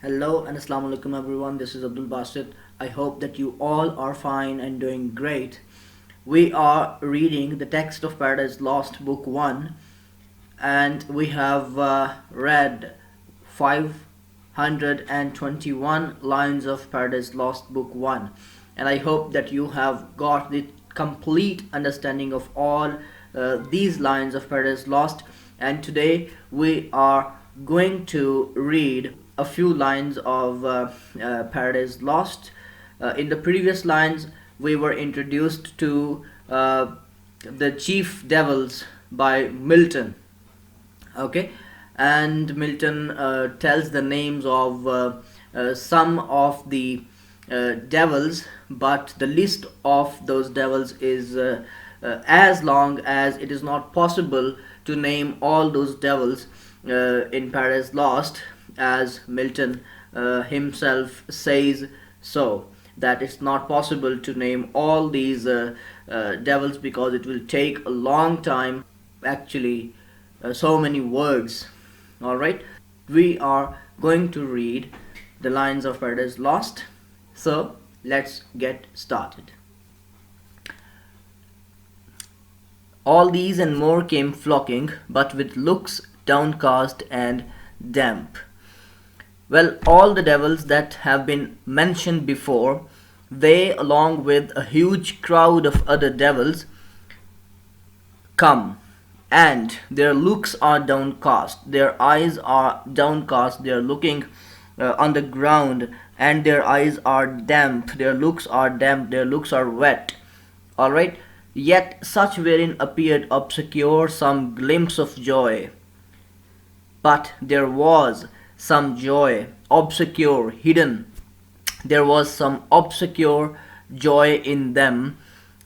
Hello and Assalamu alaikum everyone. This is Abdul Basit. I hope that you all are fine and doing great. We are reading the text of Paradise Lost, Book 1, and we have read 521 lines of Paradise Lost, Book 1. And I hope that you have got the complete understanding of all these lines of Paradise Lost. And today we are going to read a few lines of Paradise Lost. In the previous lines, we were introduced to the chief devils by Milton. Okay, and Milton tells the names of some of the devils, but the list of those devils is as long as it is not possible to name all those devils in Paradise Lost, as Milton himself says so, that it's not possible to name all these devils because it will take a long time, actually so many words. All right, we are going to read the lines of Paradise Lost, so let's get started. All these and more came flocking, but with looks downcast and damp. Well, all the devils that have been mentioned before, they, along with a huge crowd of other devils, come, and their looks are downcast, their eyes are downcast, they are looking on the ground, and their eyes are damp, their looks are damp, their looks are wet. All right, yet such wherein appeared obscure some glimpse of joy. But there was some joy, obscure, hidden. There was some obscure joy in them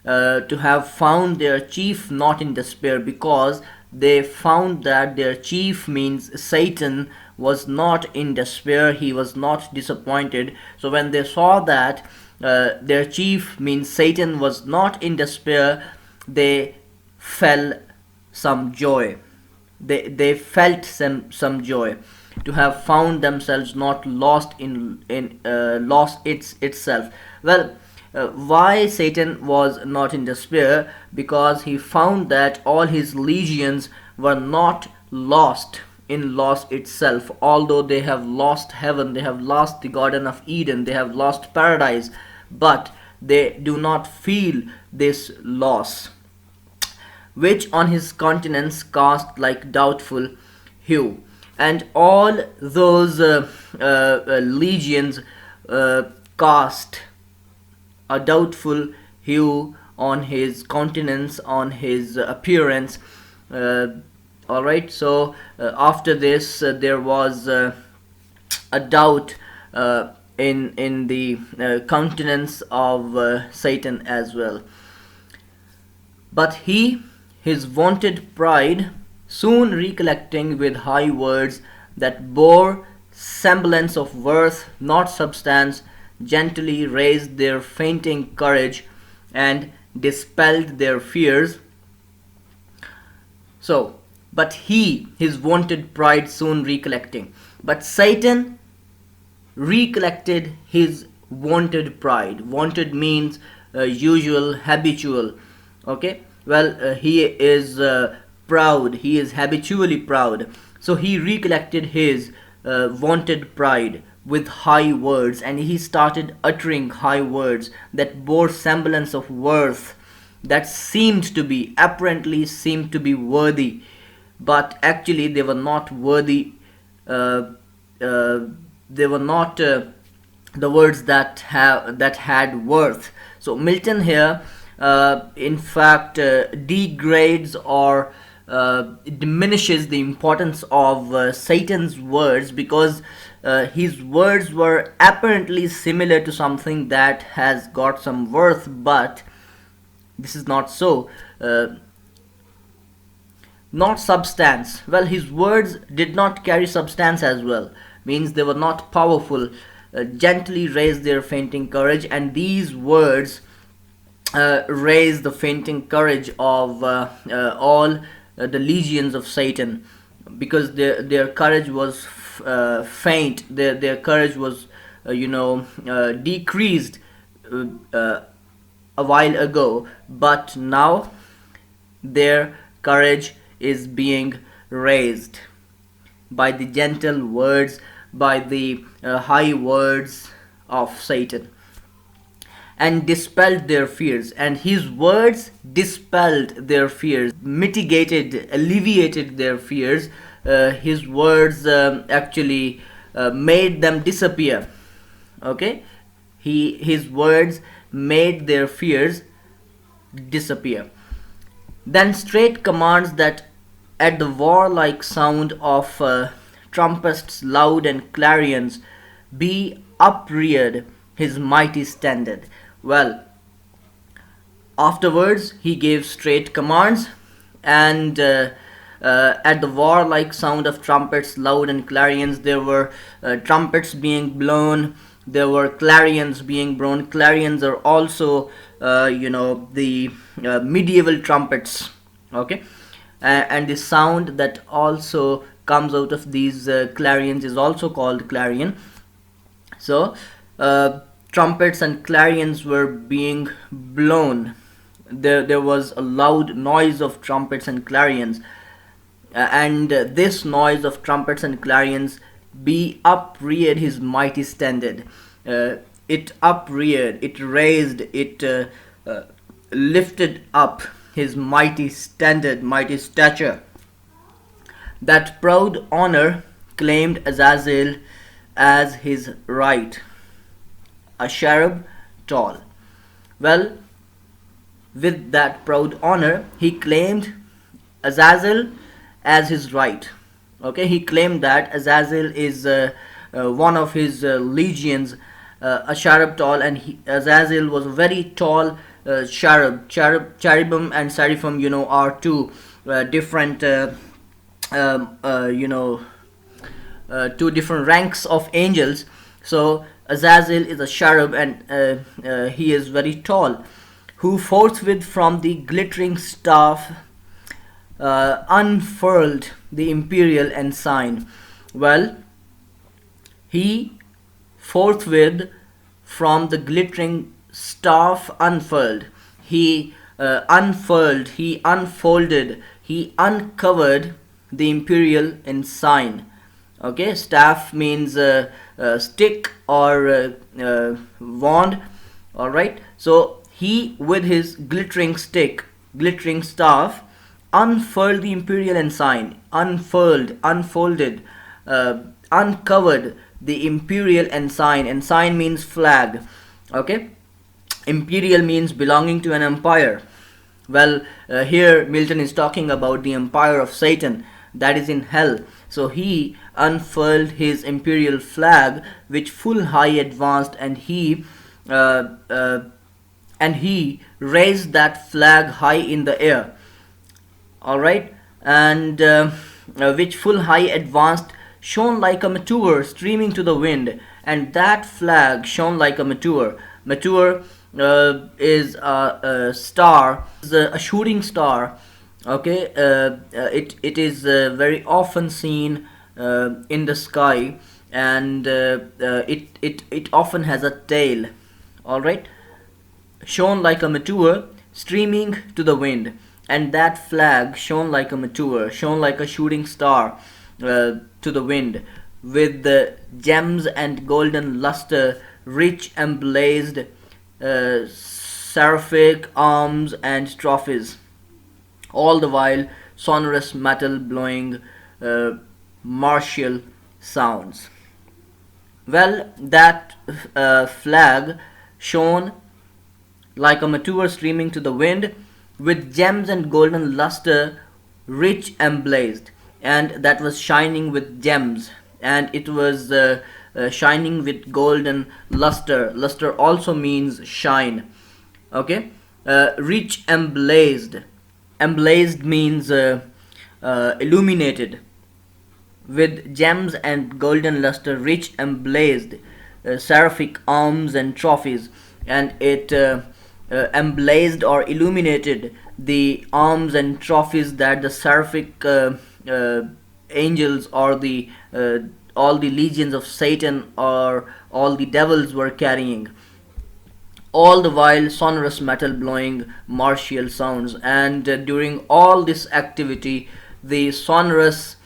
to have found their chief not in despair, because they found that their chief, means Satan, was not in despair, he was not disappointed. So when they saw that their chief, means Satan, was not in despair, they felt some joy. They felt some joy to have found themselves not lost in lost itself. Well, why Satan was not in despair? Because he found that all his legions were not lost in lost itself. Although they have lost heaven, they have lost the Garden of Eden, they have lost paradise, but they do not feel this loss, which on his countenance cast like doubtful hue. And all those legions cast a doubtful hue on his countenance, on his appearance. All right, so after this, there was a doubt in the countenance of Satan as well. But he, his vaunted pride, soon recollecting with high words that bore semblance of worth, not substance, gently raised their fainting courage and dispelled their fears. So, but he, his vaunted pride, soon recollecting. But Satan recollected his vaunted pride. Vaunted means usual, habitual. Okay, well, he is proud, he is habitually proud. So he recollected his vaunted pride with high words, and he started uttering high words that bore semblance of worth, that seemed to be, apparently seemed to be worthy, but actually they were not worthy. They were not the words that had worth. So Milton here in fact degrades or diminishes the importance of Satan's words, because his words were apparently similar to something that has got some worth, but this is not so. Not substance. Well, his words did not carry substance as well, means they were not powerful. Gently raised their fainting courage, and these words raised the fainting courage of all the legions of Satan, because their courage was faint. Their courage was decreased uh, uh, a while ago, but now their courage is being raised by the gentle words, by the high words of Satan, and dispelled their fears. And his words dispelled their fears, mitigated, alleviated their fears. His words actually made them disappear. Okay, his words made their fears disappear. Then straight commands that at the warlike sound of trumpets loud and clarions be upreared his mighty standard. Well, afterwards he gave straight commands, and at the warlike sound of trumpets loud and clarions, there were trumpets being blown, there were clarions being blown. Clarions are also the medieval trumpets. Okay, and the sound that also comes out of these clarions is also called clarion. So trumpets and clarions were being blown. There was a loud noise of trumpets and clarions, and this noise of trumpets and clarions be upreared his mighty standard. It upreared, it raised, it lifted up his mighty standard, mighty stature. That proud honor claimed Azazel as his right, a cherub tall. Well, with that proud honor, he claimed Azazel as his right. Okay, he claimed that Azazel is one of his legions, a cherub tall, and Azazel was a very tall cherub. Cherubim and seraphim, are two different, two different ranks of angels. So Azazel is a cherub, and he is very tall, who forthwith from the glittering staff unfurled the imperial ensign. Well, he forthwith from the glittering staff unfurled. He unfurled, he unfolded, he uncovered the imperial ensign. Okay, staff means stick or wand. All right, so he with his glittering stick, glittering staff, unfurled the imperial ensign, unfurled, unfolded, uncovered the imperial ensign. Ensign means flag. Okay, imperial means belonging to an empire. Well, here Milton is talking about the empire of Satan that is in hell. So he unfurled his imperial flag, which full high advanced, and he raised that flag high in the air. All right, and which full high advanced, shone like a meteor streaming to the wind. And that flag shone like a meteor. Meteor is a star, is a shooting star. Okay, it is very often seen in the sky, and it often has a tail. All right, shone like a meteor streaming to the wind. And that flag shone like a meteor, shone like a shooting star to the wind, with the gems and golden luster, rich emblazed seraphic arms and trophies, all the while sonorous metal blowing martial sounds. Well, that flag shone like a meteor streaming to the wind, with gems and golden luster, rich emblazed, and that was shining with gems, and it was shining with golden luster. Luster also means shine. Okay, rich emblazed. Emblazed means illuminated, with gems and golden luster, rich emblazed, seraphic arms and trophies, and it emblazed or illuminated the arms and trophies that the seraphic angels or the all the legions of Satan or all the devils were carrying, all the while sonorous metal blowing martial sounds. And during all this activity, the sonorous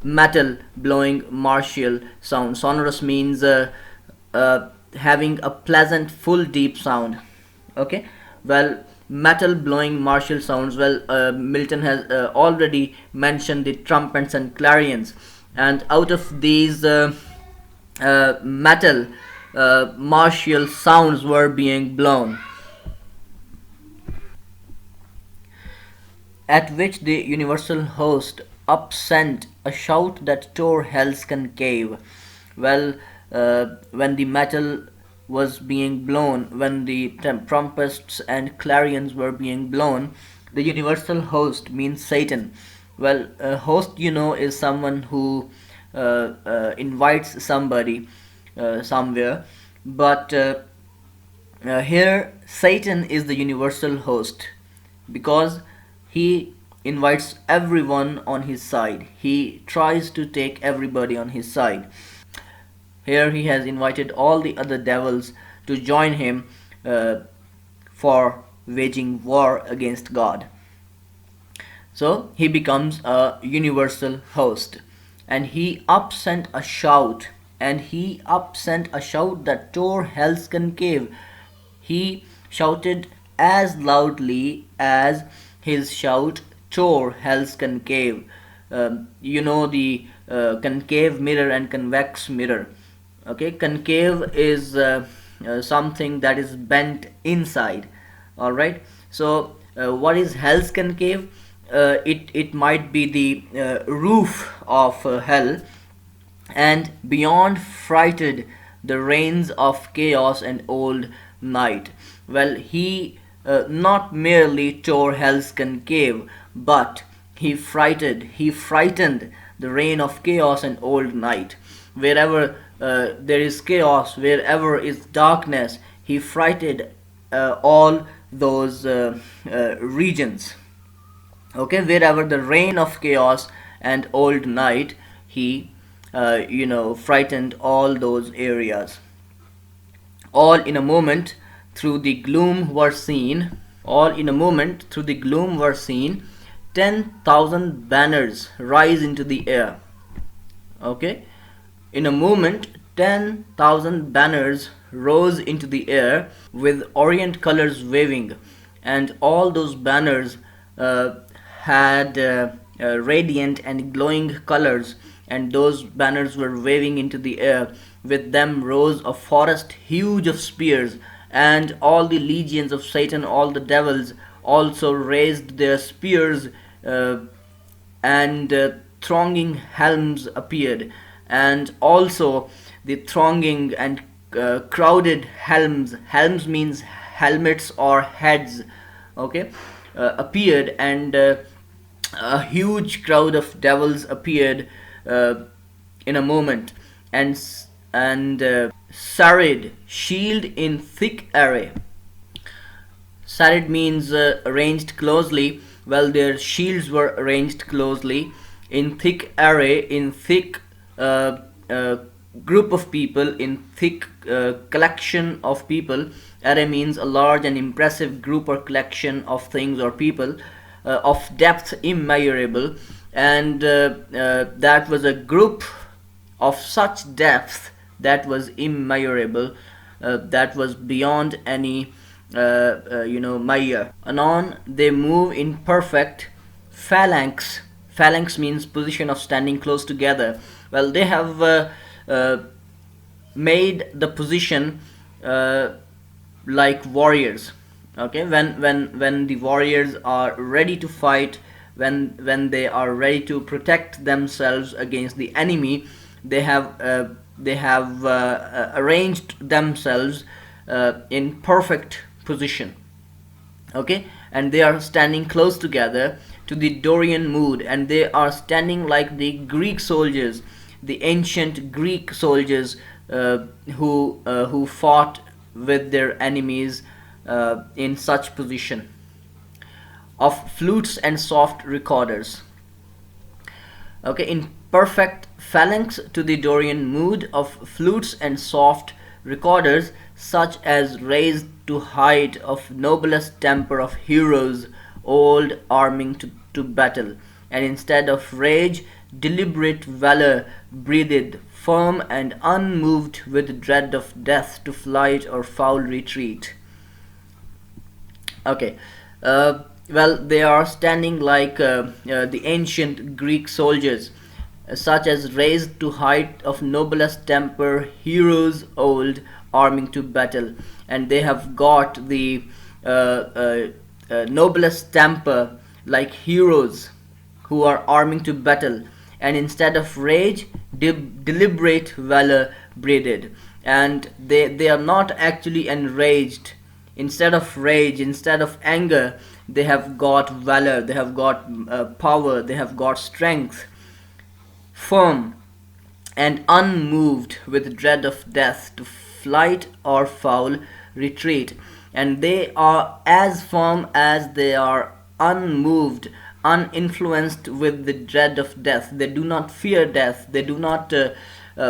metal blowing martial sound, sonorous means having a pleasant full deep sound. Okay, well, metal blowing martial sounds, well, Milton has already mentioned the trumpets and clarions, and out of these metal martial sounds were being blown, at which the universal host upsent a shout that tore hell's concave. Well, when the metal was being blown, when the trumpets and clarions were being blown, the universal host means Satan. Well, a host, is someone who invites somebody somewhere, but here Satan is the universal host because he invites everyone on his side. He tries to take everybody on his side. Here he has invited all the other devils to join him for waging war against God. So he becomes a universal host, and he upsent a shout, that tore hell's concave. He shouted as loudly as his shout tore hell's concave. The concave mirror and convex mirror. Okay, concave is something that is bent inside. All right. So what is hell's concave? It might be the roof of hell, and beyond frighted the reigns of chaos and old night. Well, he not merely tore hell's concave, but he frightened the reign of chaos and old night. Wherever there is chaos, wherever is darkness, he frightened all those regions. Okay, wherever the reign of chaos and old night, he frightened all those areas. All in a moment through the gloom were seen, 10,000 banners rise into the air. Okay, in a moment 10,000 banners rose into the air with orient colors waving, and all those banners had radiant and glowing colors, and those banners were waving into the air. With them rose a forest huge of spears, and all the legions of Satan, all the devils, also raised their spears, and thronging helms appeared, and also the thronging and crowded helms means helmets or heads. Okay, appeared, and a huge crowd of devils appeared in a moment, and serried, shield in thick array. Serried means arranged closely. Well, their shields were arranged closely in thick array, in thick group of people, in thick collection of people. Array means a large and impressive group or collection of things or people, of depth immeasurable, and that was a group of such depth that was immeasurable, that was beyond any measure. Anon they move in perfect phalanx. Phalanx means position of standing close together. Well, they have made the position like warriors. Okay, when the warriors are ready to fight, when they are ready to protect themselves against the enemy, they have arranged themselves in perfect position. Okay, and they are standing close together to the Dorian mood, and they are standing like the Greek soldiers, the ancient Greek soldiers who fought with their enemies in such position, of flutes and soft recorders. Okay, in perfect phalanx to the Dorian mood of flutes and soft recorders, such as raised to height of noblest temper of heroes, old arming to battle, and instead of rage, deliberate valor breathed, firm and unmoved with dread of death to flight or foul retreat. Okay. Well, they are standing like the ancient Greek soldiers, such as raised to height of noblest temper, heroes old, arming to battle, and they have got the noblest temper, like heroes who are arming to battle, and instead of rage, deliberate valor breathed, and they are not actually enraged. Instead of rage, instead of anger, they have got valor, they have got power, they have got strength, firm and unmoved with dread of death to flight or foul retreat. And they are as firm as they are unmoved, uninfluenced with the dread of death. They do not fear death, they do not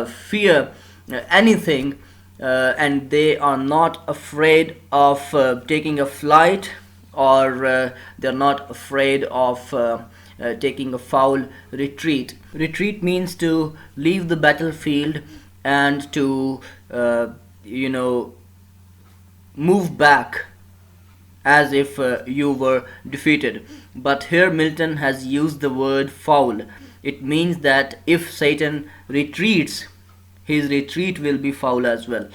fear anything, and they are not afraid of taking a flight, or they're not afraid of taking a foul retreat. Retreat means to leave the battlefield and to, you know, move back as if you were defeated. But here Milton has used the word foul. It means that if Satan retreats, his retreat will be foul as well.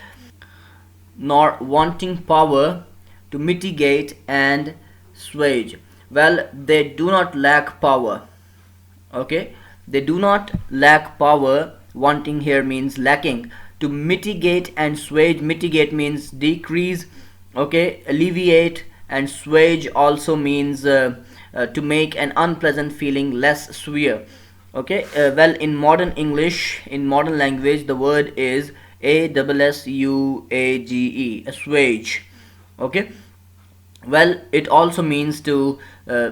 Nor wanting power to mitigate and swage. Well, they do not lack power. Okay, they do not lack power. Wanting here means lacking. To mitigate and swage, mitigate means decrease, okay, alleviate, and swage also means to make an unpleasant feeling less severe. Okay, well, in modern English, in modern language, the word is assuage, assuage. Okay, well, it also means to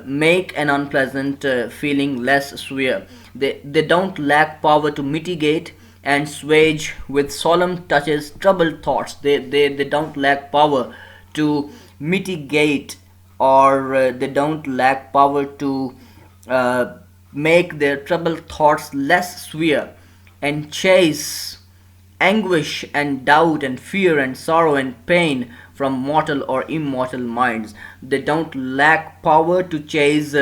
make an unpleasant feeling less severe. They don't lack power to mitigate and swage with solemn touches troubled thoughts. They don't lack power to mitigate, or they don't lack power to make their troubled thoughts less severe, and chase anguish and doubt and fear and sorrow and pain from mortal or immortal minds. They don't lack power to chase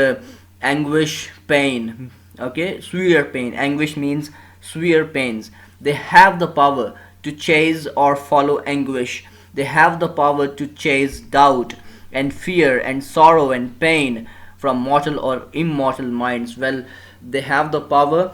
anguish, pain. Okay, severe pain. Anguish means severe pains. They have the power to chase or follow anguish. They have the power to chase doubt and fear and sorrow and pain from mortal or immortal minds. Well, they have the power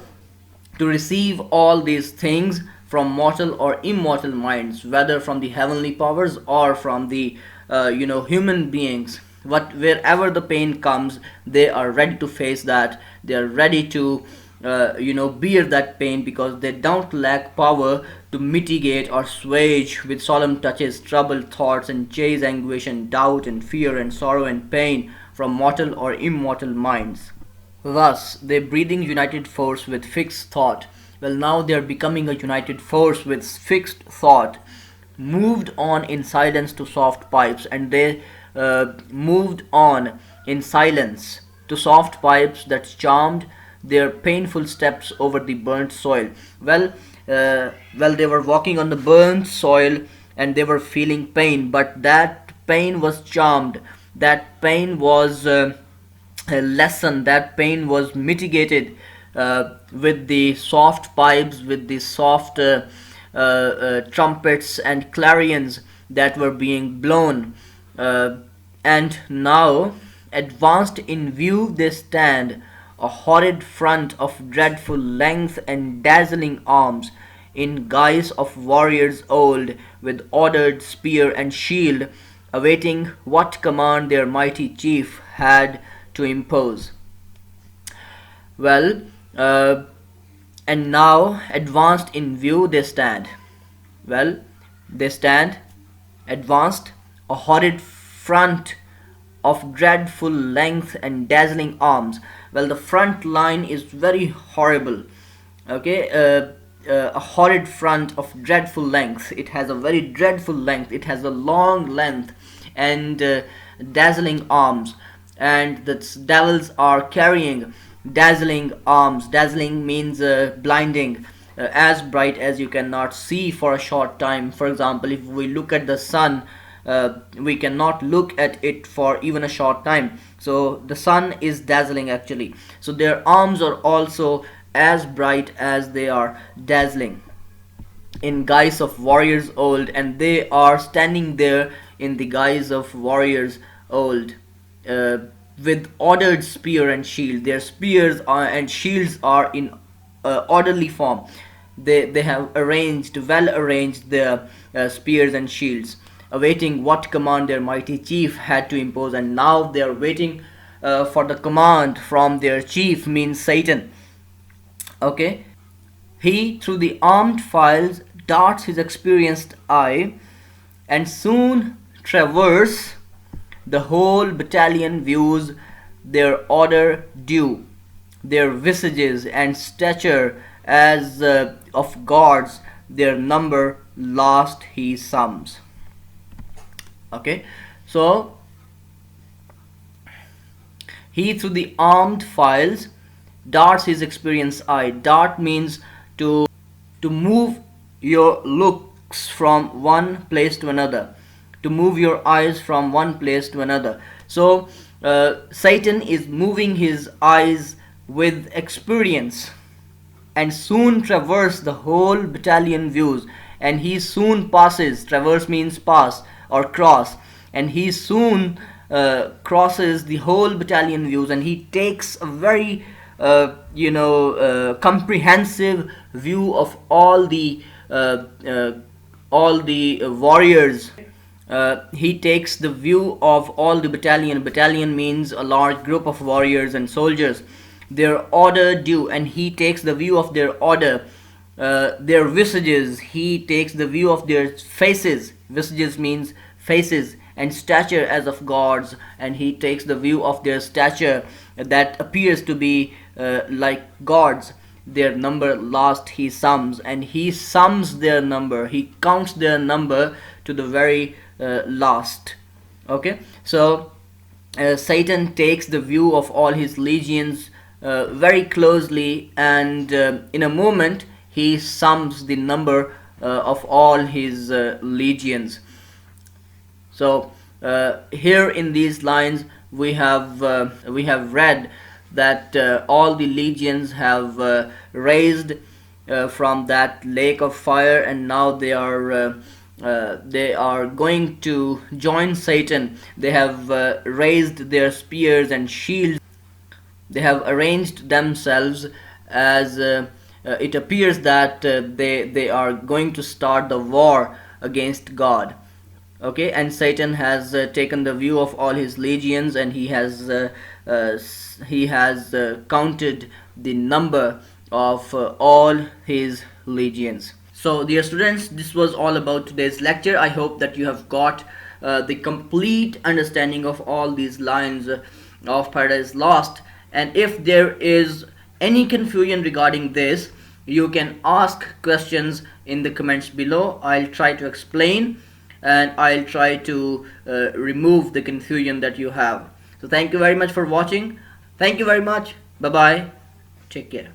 to receive all these things from mortal or immortal minds, whether from the heavenly powers or from the human beings. Wherever the pain comes, they are ready to face that. They are ready to bear that pain, because they don't lack power to mitigate or swage with solemn touches troubled thoughts and chase anguish and doubt and fear and sorrow and pain from mortal or immortal minds. Thus, they breathing united force with fixed thought. Well, now they are becoming a united force with fixed thought, moved on in silence to soft pipes, and they moved on in silence to soft pipes that charmed their painful steps over the burnt soil. They were walking on the burnt soil and they were feeling pain, but that pain was charmed. That pain was lessened. That pain was mitigated with the soft pipes, with the soft trumpets and clarions that were being blown. And now, advanced in view, they stand, a horrid front of dreadful length and dazzling arms, in guise of warriors old, with ordered spear and shield, awaiting what command their mighty chief had to impose. Well, and now, advanced in view, they stand. Well, they stand advanced, a horrid front of dreadful length and dazzling arms. Well, the front line is very horrible. Okay, a horrid front of dreadful length. It has a very dreadful length. It has a long length and dazzling arms. And the devils are carrying dazzling arms. Dazzling means blinding, as bright as you cannot see for a short time. For example, if we look at the sun, we cannot look at it for even a short time. So the sun is dazzling actually. So their arms are also as bright as they are dazzling, in guise of warriors old, and they are standing there in the guise of warriors old, uh, with ordered spear and shield. Their spears and shields are in orderly form. They have well arranged their spears and shields, awaiting what command their mighty chief had to impose. And now they are waiting for the command from their chief, means Satan. Okay, he through the armed files darts his experienced eye, and soon traverse the whole battalion, views their order due, their visages and stature as of gods, their number last he sums. Okay, so he through the armed files darts his experienced eye. Dart means to move your looks from one place to another, to move your eyes from one place to another. So Satan is moving his eyes with experience, and soon traverse the whole battalion views, and he soon passes. Traverse means pass or cross, and he soon crosses the whole battalion views, and he takes a very comprehensive view of all the warriors. He takes the view of all the battalion. Battalion means a large group of warriors and soldiers. Their order due, and he takes the view of their order. Their visages, he takes the view of their faces. Visages means faces, and stature as of gods, and he takes the view of their stature that appears to be like gods. Their number last he sums, and he sums their number. He counts their number to the very last. Okay, so Satan takes the view of all his legions very closely, and in a moment he sums the number of all his legions. So here in these lines we have read that all the legions have raised from that lake of fire, and now they are going to join Satan. They have raised their spears and shields. They have arranged themselves as it appears that they are going to start the war against God. Okay, and Satan has taken the view of all his legions, and he has counted the number of all his legions. So dear students, this was all about today's lecture. I hope that you have got the complete understanding of all these lines of Paradise Lost, and if there is any confusion regarding this, you can ask questions in the comments below. I'll try to explain, and I'll try to remove the confusion that you have. So thank you very much for watching. Thank you very much. Bye bye. Take care.